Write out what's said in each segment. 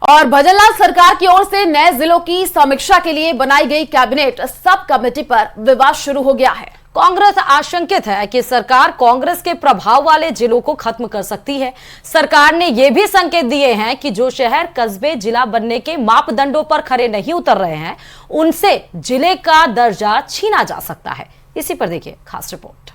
और भजनलाल सरकार की ओर से नए जिलों की समीक्षा के लिए बनाई गई कैबिनेट सब कमेटी पर विवाद शुरू हो गया है। कांग्रेस आशंकित है कि सरकार कांग्रेस के प्रभाव वाले जिलों को खत्म कर सकती है। सरकार ने यह भी संकेत दिए हैं कि जो शहर कस्बे जिला बनने के मापदंडों पर खरे नहीं उतर रहे हैं, उनसे जिले का दर्जा छीना जा सकता है। इसी पर देखिए खास रिपोर्ट।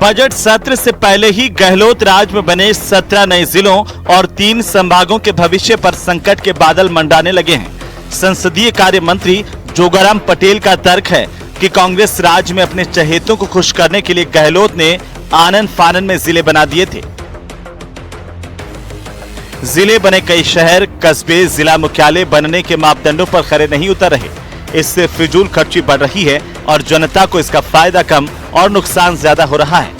बजट सत्र से पहले ही गहलोत राज में बने 17 नए जिलों और 3 संभागों के भविष्य पर संकट के बादल मंडाने लगे हैं। संसदीय कार्य मंत्री जोगाराम पटेल का तर्क है कि कांग्रेस राज में अपने चहेतों को खुश करने के लिए गहलोत ने आनन फानन में जिले बना दिए थे। जिले बने कई शहर कस्बे जिला मुख्यालय बनने के मापदंडों पर खरे नहीं उतर रहे। इससे फिजूल खर्ची बढ़ रही है और जनता को इसका फायदा कम और नुकसान ज्यादा हो रहा है।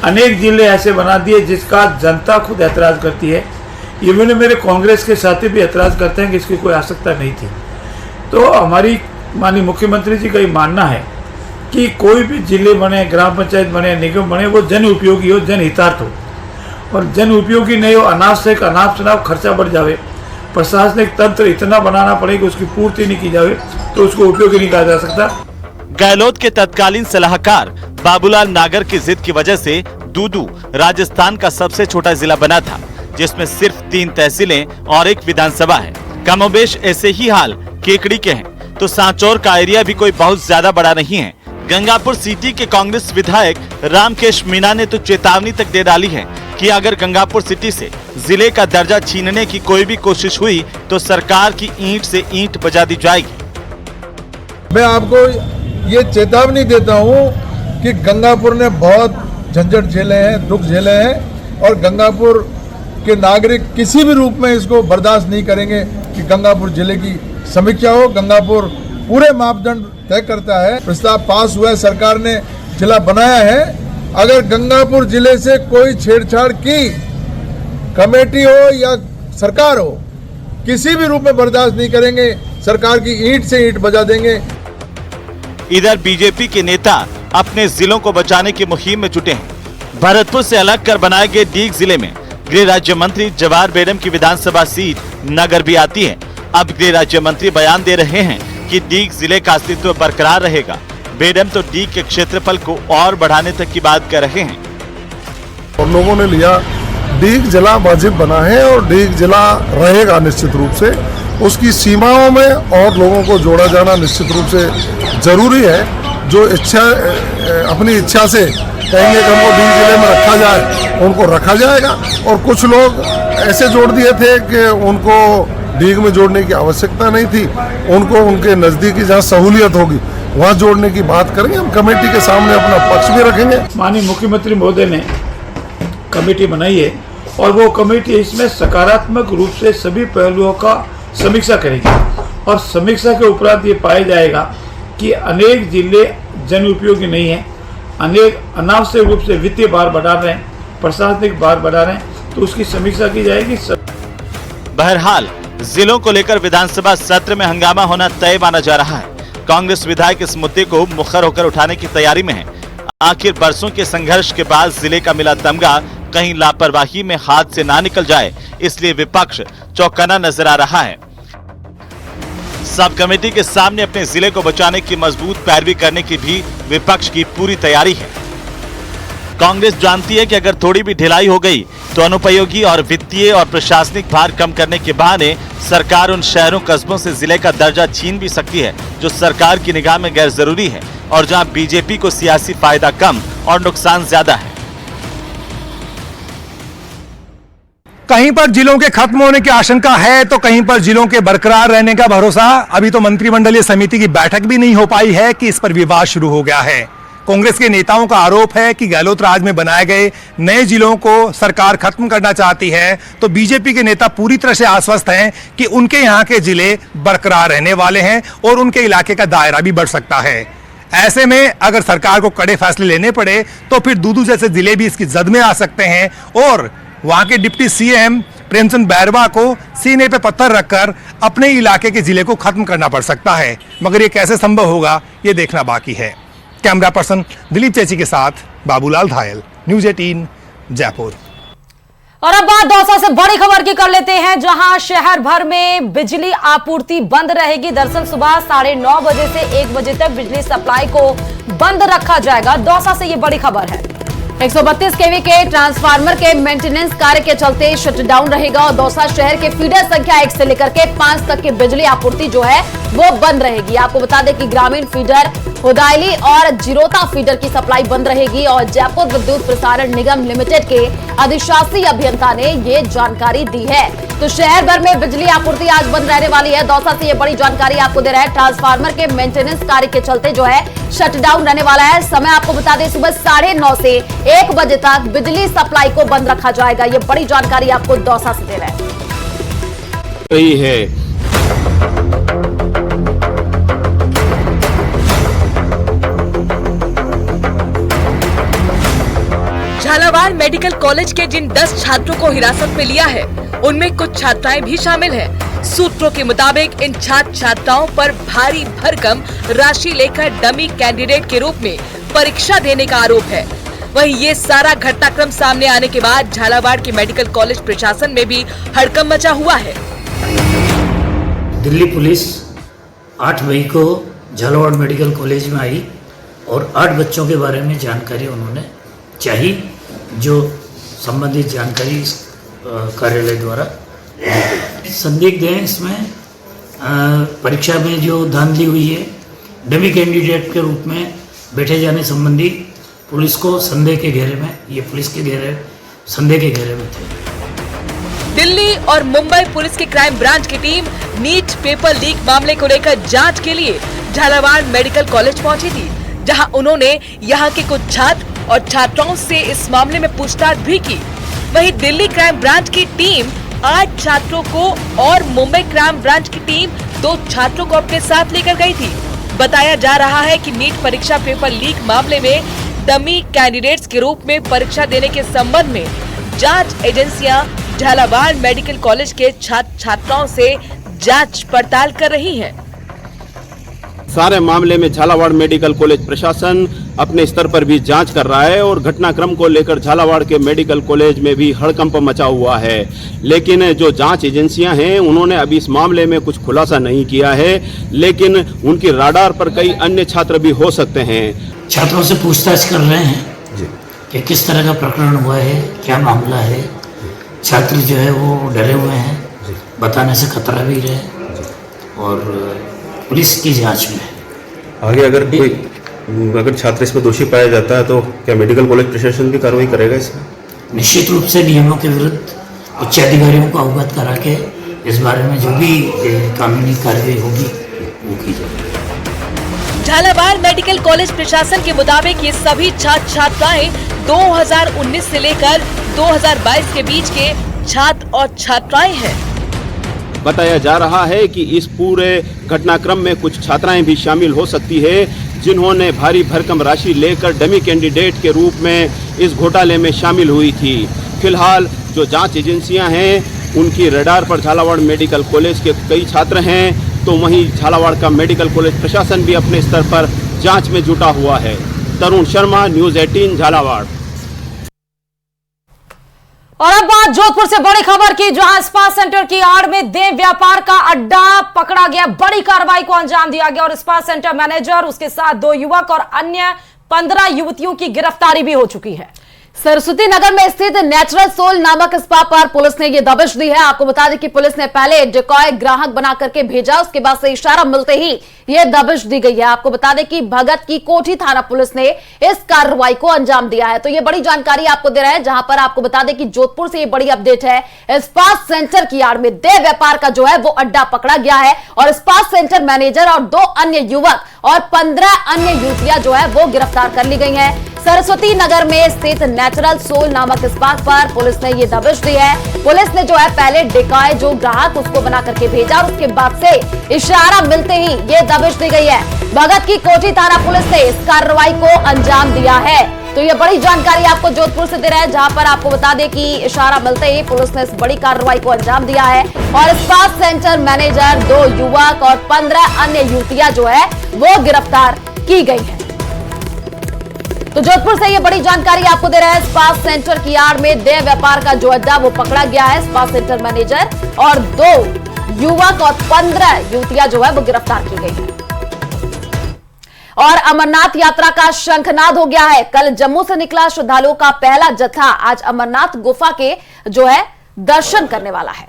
अनेक जिले ऐसे बना दिए जिसका जनता खुद ऐतराज करती है। इवन मेरे कांग्रेस के साथी भी ऐतराज करते हैं कि इसकी कोई आवश्यकता नहीं थी। तो हमारी माननीय मुख्यमंत्री जी का ये मानना है कि कोई भी जिले बने, ग्राम पंचायत बने, निगम बने, वो जन उपयोगी हो, जनहितार्थ हो। और जन उपयोगी नहीं हो, अनाप से खर्चा बढ़ जावे, प्रशासनिक तंत्र इतना बनाना पड़ेगा उसकी पूर्ति नहीं की जाए तो उसको उपयोगी नहीं कहा जा सकता। गहलोत के तत्कालीन सलाहकार बाबूलाल नागर की जिद की वजह से दूदू राजस्थान का सबसे छोटा जिला बना था, जिसमें सिर्फ 3 तहसीलें और 1 विधानसभा है। कमोबेश ऐसे ही हाल केकड़ी के हैं, तो सांचौर का एरिया भी कोई बहुत ज्यादा बड़ा नहीं है। गंगापुर सिटी के कांग्रेस विधायक रामकेश मीणा ने तो चेतावनी तक दे डाली है कि अगर गंगापुर सिटी से जिले का दर्जा छीनने की कोई भी कोशिश हुई तो सरकार की ईंट से ईंट बजा दी जाएगी। मैं आपको ये चेतावनी देता हूँ कि गंगापुर ने बहुत झंझट झेले हैं, दुख झेले हैं, और गंगापुर के नागरिक किसी भी रूप में इसको बर्दाश्त नहीं करेंगे कि गंगापुर जिले की समीक्षा हो। गंगापुर पूरे मापदंड तय करता है, प्रस्ताव पास हुआ है, सरकार ने जिला बनाया है। अगर गंगापुर जिले से कोई छेड़छाड़ की कमेटी हो या सरकार हो, किसी भी रूप में बर्दाश्त नहीं करेंगे, सरकार की ईंट से ईंट बजा देंगे। इधर बीजेपी के नेता अपने जिलों को बचाने की मुहिम में जुटे हैं। भरतपुर से अलग कर बनाए गए डीग जिले में गृह राज्य मंत्री जवाहर बेडम की विधानसभा सीट नगर भी आती है। अब गृह राज्य मंत्री बयान दे रहे हैं कि डीग जिले का अस्तित्व बरकरार रहेगा। बेडम तो डीग के क्षेत्रफल को और बढ़ाने तक की बात कर रहे हैं। और लोगों ने लिया डीग जिला वाजिब बना है और डीग जिला रहेगा निश्चित रूप से। उसकी सीमाओं में और लोगों को जोड़ा जाना निश्चित रूप से जरूरी है। जो इच्छा अपनी इच्छा से कहेंगे कि हमको डीग जिले में रखा जाए, उनको रखा जाएगा। और कुछ लोग ऐसे जोड़ दिए थे कि उनको डीग में जोड़ने की आवश्यकता नहीं थी, उनको उनके नज़दीकी जहाँ सहूलियत होगी वहाँ जोड़ने की बात करेंगे। हम कमेटी के सामने अपना पक्ष भी रखेंगे। माननीय मुख्यमंत्री महोदय ने कमेटी बनाई है और वो कमेटी इसमें सकारात्मक रूप से सभी पहलुओं का समीक्षा करेगी। और समीक्षा के उपरांत ये पाया जाएगा कि अनेक जिले जन उपयोगी नहीं है, अनेक अनावश्यक रूप से वित्तीय भार बढ़ा रहे हैं, प्रशासनिक भार बढ़ा रहे हैं, तो उसकी समीक्षा की जाएगी। बहरहाल जिलों को लेकर विधानसभा सत्र में हंगामा होना तय माना जा रहा है। कांग्रेस विधायक इस मुद्दे को मुखर होकर उठाने की तैयारी में है। आखिर बरसों के संघर्ष के बाद जिले का मिला तमगा कहीं लापरवाही में हाथ से ना निकल जाए, इसलिए विपक्ष चौकन्ना नजर आ रहा है। सब कमेटी के सामने अपने जिले को बचाने की मजबूत पैरवी करने की भी विपक्ष की पूरी तैयारी है। कांग्रेस जानती है कि अगर थोड़ी भी ढिलाई हो गई तो अनुपयोगी और वित्तीय और प्रशासनिक भार कम करने के बहाने सरकार उन शहरों कस्बों से जिले का दर्जा छीन भी सकती है जो सरकार की निगाह में गैर जरूरी है और जहां बीजेपी को सियासी फायदा कम और नुकसान ज्यादा है। कहीं पर जिलों के खत्म होने की आशंका है तो कहीं पर जिलों के बरकरार रहने का भरोसा। अभी तो मंत्रिमंडलीय समिति की बैठक भी नहीं हो पाई है कि इस पर विवाद शुरू हो गया है। कांग्रेस के नेताओं का आरोप है कि गहलोत राज में बनाए गए नए जिलों को सरकार खत्म करना चाहती है, तो बीजेपी के नेता पूरी तरह से आश्वस्त हैं कि उनके यहाँ के जिले बरकरार रहने वाले हैं और उनके इलाके का दायरा भी बढ़ सकता है। ऐसे में अगर सरकार को कड़े फैसले लेने पड़े तो फिर दूदू जैसे जिले भी इसकी जद में आ सकते हैं और वहां के डिप्टी सीएम प्रेमचंद बैरवा को सीने पे पत्थर रखकर अपने इलाके के जिले को खत्म करना पड़ सकता है, मगर ये कैसे संभव होगा ये देखना बाकी है। कैमरा पर्सन दिलीप चेची के साथ बाबूलाल धायल, न्यूज़ 18 जयपुर। और अब बात दौसा से बड़ी खबर की कर लेते हैं, जहां शहर भर में बिजली आपूर्ति बंद रहेगी। दरअसल सुबह 9:30 बजे से 1 बजे तक बिजली सप्लाई को बंद रखा जाएगा। दौसा से ये बड़ी खबर है। 132 केवी के ट्रांसफार्मर के मेंटेनेंस कार्य के चलते शटडाउन रहेगा और दौसा शहर के फीडर संख्या 1 से लेकर के 5 तक की बिजली आपूर्ति जो है वो बंद रहेगी। आपको बता दें कि ग्रामीण फीडर, हुदायली और जिरोता फीडर की सप्लाई बंद रहेगी और जयपुर विद्युत प्रसारण निगम लिमिटेड के अधिशासी अभियंता ने ये जानकारी दी है। तो शहर भर में बिजली आपूर्ति आज बंद रहने वाली है। दौसा से ये बड़ी जानकारी आपको दे रहा है। ट्रांसफार्मर के मेंटेनेंस कार्य के चलते जो है शटडाउन रहने वाला है। समय आपको बता दें सुबह 9:30 से 1 बजे तक बिजली सप्लाई को बंद रखा जाएगा। ये बड़ी जानकारी आपको दौसा से दे रहा है। झालावाड़ मेडिकल कॉलेज के जिन 10 छात्रों को हिरासत में लिया है उनमें कुछ छात्राएं भी शामिल हैं। सूत्रों के मुताबिक इन छात्र छात्राओं पर भारी भरकम राशि लेकर डमी कैंडिडेट के रूप में परीक्षा देने का आरोप है। वहीं ये सारा घटनाक्रम सामने आने के बाद झालावाड़ के मेडिकल कॉलेज प्रशासन में भी हड़कंप मचा हुआ है। दिल्ली पुलिस 8 मई को झालावाड़ मेडिकल कॉलेज में आई और 8 बच्चों के बारे में जानकारी उन्होंने चाहिए, जो संबंधित जानकारी कार्यालय द्वारा संदिग्ध हैं। इसमें परीक्षा में जो धांधली हुई है, डमी कैंडिडेट के रूप में बैठे जाने संबंधी पुलिस को संदेह के घेरे में, ये पुलिस के संदेह के घेरे में थे। दिल्ली और मुंबई पुलिस की क्राइम ब्रांच की टीम नीट पेपर लीक मामले को लेकर जांच के लिए झालावाड़ मेडिकल कॉलेज पहुंची थी, जहां उन्होंने यहां के कुछ छात्र और छात्राओं से इस मामले में पूछताछ भी की। वहीं दिल्ली क्राइम ब्रांच की टीम 8 छात्रों को और मुंबई क्राइम ब्रांच की टीम 2 छात्रों को अपने साथ लेकर गई थी। बताया जा रहा है कि नीट परीक्षा पेपर लीक मामले में डमी कैंडिडेट्स के रूप में परीक्षा देने के संबंध में जांच एजेंसियां झालावाड़ मेडिकल कॉलेज के छात्र छात्राओं से जांच पड़ताल कर रही हैं। सारे मामले में झालावाड़ मेडिकल कॉलेज प्रशासन अपने स्तर पर भी जांच कर रहा है और घटनाक्रम को लेकर झालावाड़ के मेडिकल कॉलेज में भी हड़कंप मचा हुआ है। लेकिन जो जांच एजेंसियां हैं उन्होंने अभी इस मामले में कुछ खुलासा नहीं किया है, लेकिन उनकी राडार पर कई अन्य छात्र भी हो सकते हैं। छात्रों से पूछताछ कर रहे हैं कि किस तरह का प्रकरण हुआ है, क्या मामला है। छात्र जो है वो डरे हुए हैं, बताने से खतरा भी रहे और पुलिस की जांच में आगे अगर छात्र इसमें दोषी पाया जाता है तो क्या मेडिकल कॉलेज प्रशासन भी कार्रवाई करेगा इसमें? निश्चित रूप से नियमों के विरुद्ध उच्च अधिकारियों को अवगत करा के इस बारे में जो भी कानूनी कार्रवाई होगी वो की जाएगी। झालावाड़ मेडिकल कॉलेज प्रशासन के मुताबिक ये सभी छात्र छात्राएं 2019 से लेकर 2022 के बीच के छात्र और छात्राएं हैं। बताया जा रहा है कि इस पूरे घटनाक्रम में कुछ छात्राएं भी शामिल हो सकती है, जिन्होंने भारी भरकम राशि लेकर डमी कैंडिडेट के रूप में इस घोटाले में शामिल हुई थी। फिलहाल जो जांच एजेंसियां हैं उनकी रडार पर झालावाड़ मेडिकल कॉलेज के कई छात्र हैं, तो वहीं झालावाड़ का मेडिकल कॉलेज प्रशासन भी अपने स्तर पर जांच में जुटा हुआ है। तरुण शर्मा, न्यूज़ 18 झालावाड़। और अब बात जोधपुर से बड़ी खबर की, जहां स्पा सेंटर की आड़ में देह व्यापार का अड्डा पकड़ा गया। बड़ी कार्रवाई को अंजाम दिया गया और स्पा सेंटर मैनेजर, उसके साथ 2 युवक और अन्य 15 युवतियों की गिरफ्तारी भी हो चुकी है। सरस्वती नगर में स्थित नेचुरल सोल नामक स्पा पर पुलिस ने ये दबिश दी है। आपको बता दें कि पुलिस ने पहले डिकॉय ग्राहक बना करके भेजा, उसके बाद से इशारा मिलते ही ये दबिश दी गई है। आपको बता दें कि भगत की कोठी थाना पुलिस ने इस कार्रवाई को अंजाम दिया है। तो ये बड़ी जानकारी आपको दे रहे हैं, जहां पर आपको बता दें कि जोधपुर से ये बड़ी अपडेट है। स्पा सेंटर की आड़ में देह व्यापार का जो है वो अड्डा पकड़ा गया है और स्पा सेंटर मैनेजर और 2 अन्य युवक और 15 अन्य युवतियां जो है वो गिरफ्तार कर ली गई हैं। सरस्वती नगर में स्थित नेचुरल सोल नामक स्पा पर पुलिस ने ये दबिश दी है। पुलिस ने जो है पहले डिकॉय जो ग्राहक उसको बना करके भेजा और उसके बाद से इशारा मिलते ही ये दबिश दी गई है। भगत की कोठी थाना पुलिस ने इस कार्रवाई को अंजाम दिया है। तो ये बड़ी जानकारी आपको जोधपुर से दे रहे हैं, जहां पर आपको बता दें कि इशारा मिलते ही पुलिस ने इस बड़ी कार्रवाई को अंजाम दिया है और स्पा सेंटर मैनेजर, 2 युवक और 15 अन्य युवतियां जो है वो गिरफ्तार की गई है। तो जोधपुर से ये बड़ी जानकारी आपको दे रहे हैं। स्पा सेंटर की आड़ में देह व्यापार का जो अड्डा वो पकड़ा गया है। स्पा सेंटर मैनेजर और 2 युवक और 15 युवतियां जो है वो गिरफ्तार की गई है। और अमरनाथ यात्रा का शंखनाद हो गया है। कल जम्मू से निकला श्रद्धालुओं का पहला जत्था आज अमरनाथ गुफा के जो है दर्शन करने वाला है।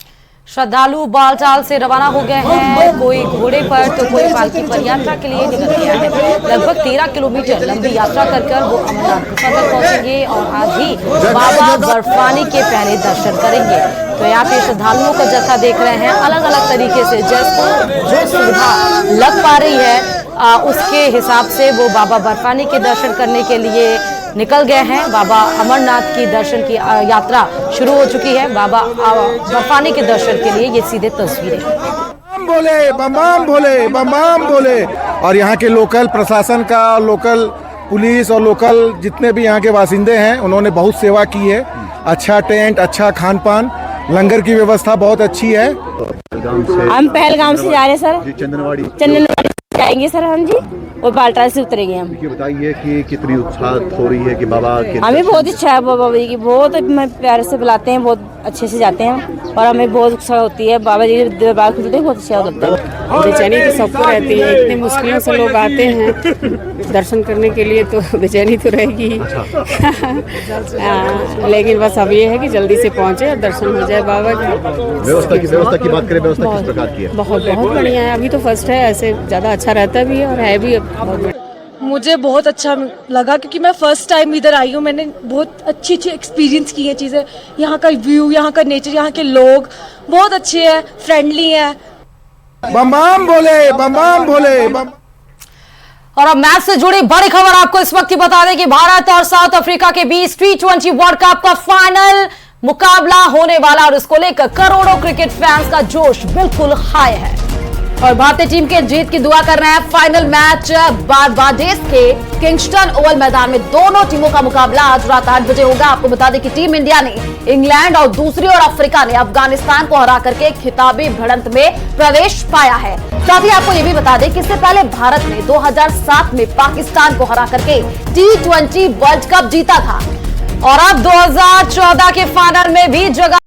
श्रद्धालु बालटाल से रवाना हो गए हैं, कोई घोड़े पर तो कोई पालकी पर यात्रा के लिए निकल गया है। लगभग 13 किलोमीटर लंबी यात्रा कर वो अमरनाथ गुफा तक पहुंचेंगे और आज ही बाबा बर्फानी के पहले दर्शन करेंगे। तो यहाँ पे श्रद्धालुओं का जत्था देख रहे हैं, अलग अलग तरीके से जैसे जो सुविधा लग पा रही है उसके हिसाब से वो बाबा बर्फानी के दर्शन करने के लिए निकल गए हैं। बाबा अमरनाथ की दर्शन की यात्रा शुरू हो चुकी है। बाबा बर्फानी के दर्शन के लिए ये सीधे तस्वीरें बम बोले, बम बम बोले, बम बम बोले। और यहाँ के लोकल प्रशासन का, लोकल पुलिस और लोकल जितने भी यहाँ के बासिंदे हैं उन्होंने बहुत सेवा की है। अच्छा टेंट, अच्छा खान पान, लंगर की व्यवस्था बहुत अच्छी है। हम पहलगाम से जा रहे हैं सर, चंदनवाड़ी जाएंगे सर हम जी, और बालटाल से उतरेंगे हम। बताइए कि कितनी उत्साह हो रही है कि बाबा हमें बहुत इच्छा है बाबा जी की, बहुत प्यार से बुलाते हैं, बहुत अच्छे से जाते हैं और हमें बहुत उत्साह होती है। बाबा जी दरबार खुलते हैं, बहुत अच्छा लगता है। बेचैनी तो सबको रहती है, इतनी मुश्किलों से लोग आते हैं दर्शन करने के लिए, तो बेचैनी तो रहेगी ही। लेकिन बस अब ये है कि जल्दी से पहुँचे और दर्शन हो जाए बाबा की। व्यवस्था की बात करें, व्यवस्था किस प्रकार की है? बहुत बढ़िया है। अभी तो फर्स्ट है, ऐसे ज़्यादा अच्छा रहता भी है और है भी। मुझे बहुत अच्छा लगा क्योंकि मैं फर्स्ट टाइम इधर आई हूँ। मैंने बहुत अच्छी एक्सपीरियंस की है चीज़ें। यहाँ का व्यू, यहाँ का नेचर, यहाँ के लोग बहुत अच्छे हैं, फ्रेंडली हैं। बम बम बोले, बम बम बोले, बम। और अब मैच से जुड़ी बड़ी खबर आपको इस वक्त की बता दें कि भारत और साउथ अफ्रीका के बीच T20 वर्ल्ड कप का फाइनल मुकाबला होने वाला और इसको लेकर करोड़ों क्रिकेट फैंस का जोश बिल्कुल हाई है और भारतीय टीम के जीत की दुआ कर रहे हैं। फाइनल मैच बारबाडोस के किंगस्टन ओवल मैदान में दोनों टीमों का मुकाबला आज रात 8 बजे होगा। आपको बता दें कि टीम इंडिया ने इंग्लैंड और दूसरी ओर अफ्रीका ने अफगानिस्तान को हरा करके खिताबी भिड़ंत में प्रवेश पाया है। साथ ही आपको ये भी बता दें कि इससे पहले भारत ने 2007 में पाकिस्तान को हरा करके T20 वर्ल्ड कप जीता था और अब 2014 के फाइनल में भी जगह